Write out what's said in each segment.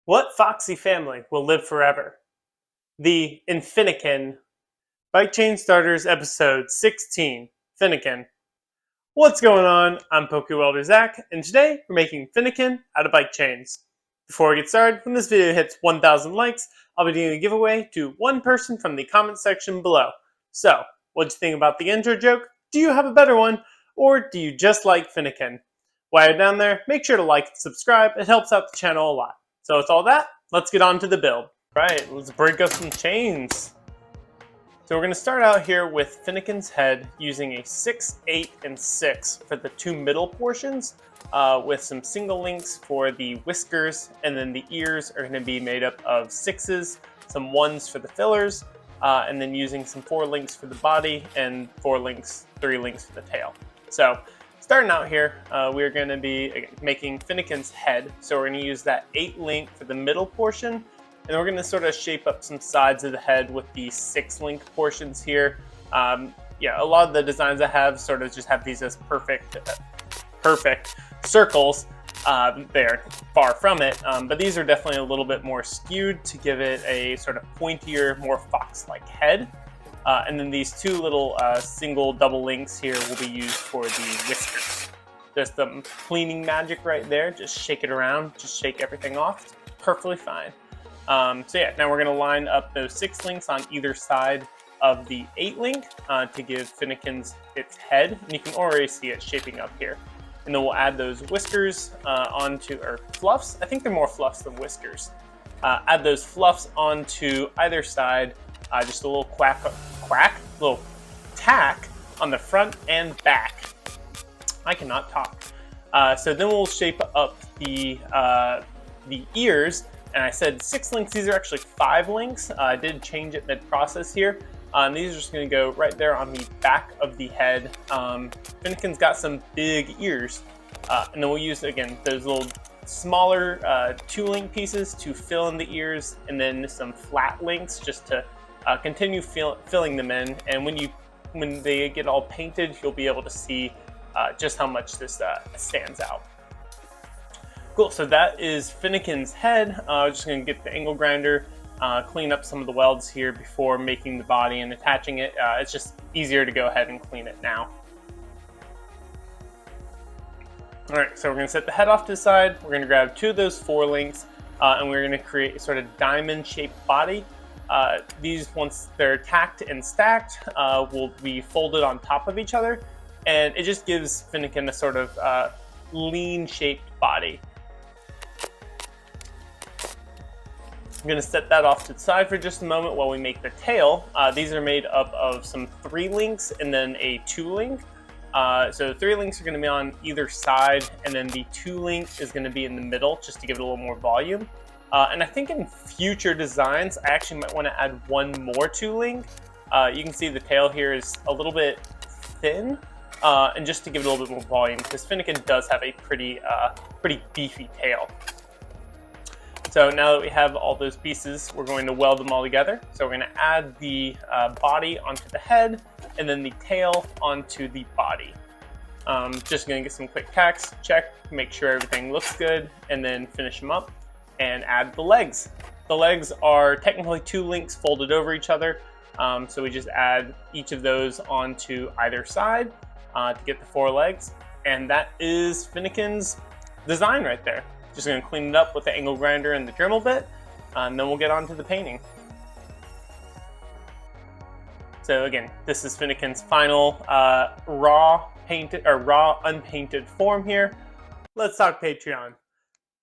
What foxy family will live forever? The Fennekin Bike Chain Starters Episode 16, Fennekin. What's going on? I'm PokeWelder Zach, and today we're making Fennekin out of bike chains. Before we get started, when this video hits 1,000 likes, I'll be doing a giveaway to one person from the comment section below. So, what'd you think about the intro joke? Do you have a better one? Or do you just like Fennekin? While you're down there, make sure to like and subscribe. It helps out the channel a lot. So with all that, let's get on to the build. Right, let's break up some chains. So we're going to start out here with Fennekin's head using a 6, 8, and 6 for the two middle portions, with some single links for the whiskers, and then the ears are going to be made up of 6s, some 1s for the fillers, and then using some 4 links for the body and 3 links for the tail. So starting out here, we're going to be making Fennekin's head. So we're going to use that 8 link for the middle portion, and we're going to sort of shape up some sides of the head with the 6 link portions here. Yeah, a lot of the designs I have sort of just have these as perfect circles. They're far from it, but these are definitely a little bit more skewed to give it a sort of pointier, more fox-like head. And then these two little single double links here will be used for the whiskers. Just some cleaning magic right there. Just shake it around, just shake everything off. It's perfectly fine. So yeah, now we're going to line up those 6 links on either side of the 8 link to give Fennekin's its head. And you can already see it shaping up here. And then we'll add those whiskers onto, or fluffs. I think they're more fluffs than whiskers. Add those fluffs onto either side. Just a little little tack on the front and back. I cannot talk. So then we'll shape up the ears. And I said 6 links, these are actually 5 links. I did change it mid-process here. These are just gonna go right there on the back of the head. Fennekin's got some big ears. And then we'll use, again, those little smaller 2-link pieces to fill in the ears, and then some flat links just to continue filling them in. And when they get all painted, you'll be able to see just how much this stands out. Cool, so that is Fennekin's head. Just gonna get the angle grinder, clean up some of the welds here before making the body and attaching it. It's just easier to go ahead and clean it now. All right, so we're gonna set the head off to the side. We're gonna grab 2 of those 4 links, and we're gonna create a sort of diamond-shaped body. These, once they're tacked and stacked, will be folded on top of each other, and it just gives Fennekin a sort of lean-shaped body. I'm going to set that off to the side for just a moment while we make the tail. These are made up of some 3 links and then a 2 link. So 3 links are going to be on either side, and then the 2 link is going to be in the middle just to give it a little more volume. And I think in future designs, I actually might want to add 1 more 2 link. You can see the tail here is a little bit thin, and just to give it a little bit more volume, because Fennekin does have a pretty beefy tail. So now that we have all those pieces, we're going to weld them all together. So we're going to add the body onto the head, and then the tail onto the body. Just going to get some quick tacks, check, make sure everything looks good, and then finish them up and add the legs. The legs are technically 2 links folded over each other. So we just add each of those onto either side to get the 4 legs. And that is Fennekin's design right there. Just going to clean it up with the angle grinder and the Dremel bit, and then we'll get on to the painting. So again, this is Fennekin's final raw unpainted form here. Let's talk Patreon.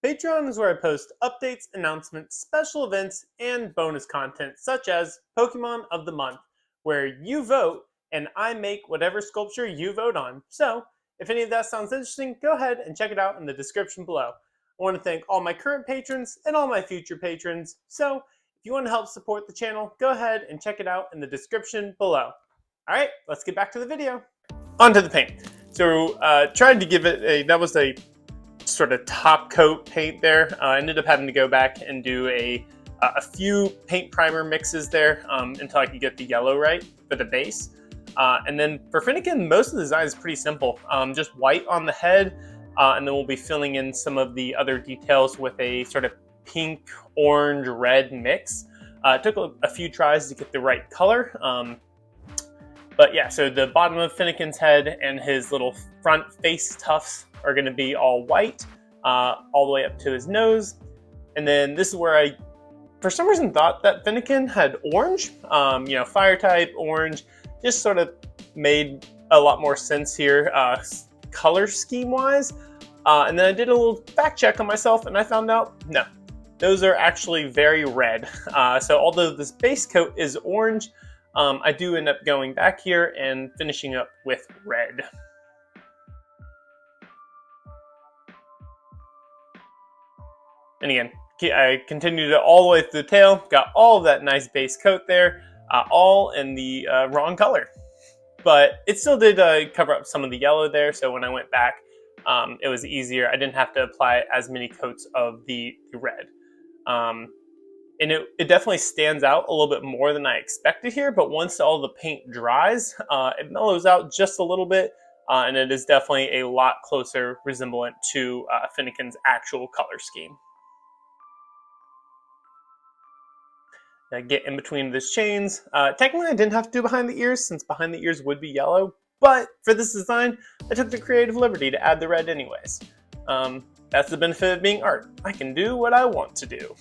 Patreon is where I post updates, announcements, special events, and bonus content such as Pokemon of the Month, where you vote and I make whatever sculpture you vote on. So if any of that sounds interesting, go ahead and check it out in the description below. I want to thank all my current patrons and all my future patrons. So if you want to help support the channel, go ahead and check it out in the description below. All right, let's get back to the video. On to the paint. So tried to give it that was a sort of top coat paint there. I ended up having to go back and do a few paint primer mixes there until I could get the yellow right for the base. And then for Fennekin, most of the design is pretty simple. Just white on the head, and then we'll be filling in some of the other details with a sort of pink, orange, red mix. It took a few tries to get the right color. But yeah, so the bottom of Fennekin's head and his little front face tufts are going to be all white, all the way up to his nose. And then this is where I, for some reason, thought that Fennekin had orange. You know, fire type, orange, just sort of made a lot more sense here, color scheme wise. And then I did a little fact check on myself and I found out, no, those are actually very red. So although this base coat is orange, I do end up going back here and finishing up with red. And again, I continued it all the way through the tail, got all of that nice base coat there, all in the wrong color. But it still did cover up some of the yellow there, so when I went back, it was easier. I didn't have to apply as many coats of the red. And it definitely stands out a little bit more than I expected here, but once all the paint dries, it mellows out just a little bit, and it is definitely a lot closer resemblant to Fennekin's actual color scheme. Get in between those chains. Technically, I didn't have to do behind the ears, since behind the ears would be yellow, but for this design, I took the creative liberty to add the red anyways. That's the benefit of being art. I can do what I want to do.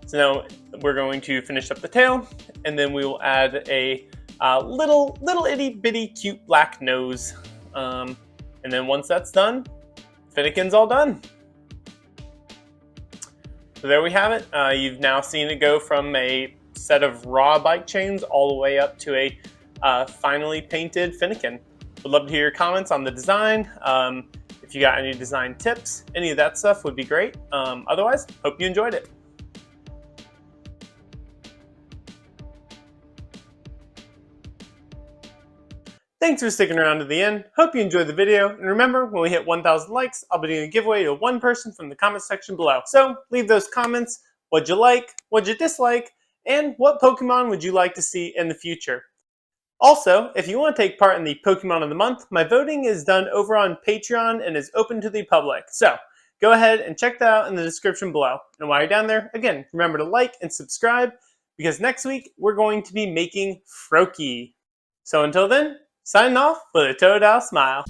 So now we're going to finish up the tail, and then we will add a little itty bitty cute black nose. And then once that's done, Fennekin's all done. So there we have it. You've now seen it go from a set of raw bike chains all the way up to a finally painted Fennekin. Would love to hear your comments on the design. If you got any design tips, any of that stuff would be great. Otherwise, hope you enjoyed it. Thanks for sticking around to the end. Hope you enjoyed the video. And remember, when we hit 1,000 likes, I'll be doing a giveaway to one person from the comment section below. So leave those comments. What'd you like? What'd you dislike? And what Pokemon would you like to see in the future? Also, if you want to take part in the Pokemon of the Month, my voting is done over on Patreon and is open to the public. So go ahead and check that out in the description below. And while you're down there, again, remember to like and subscribe, because next week we're going to be making Froakie. So until then, signing off with a Toadile smile.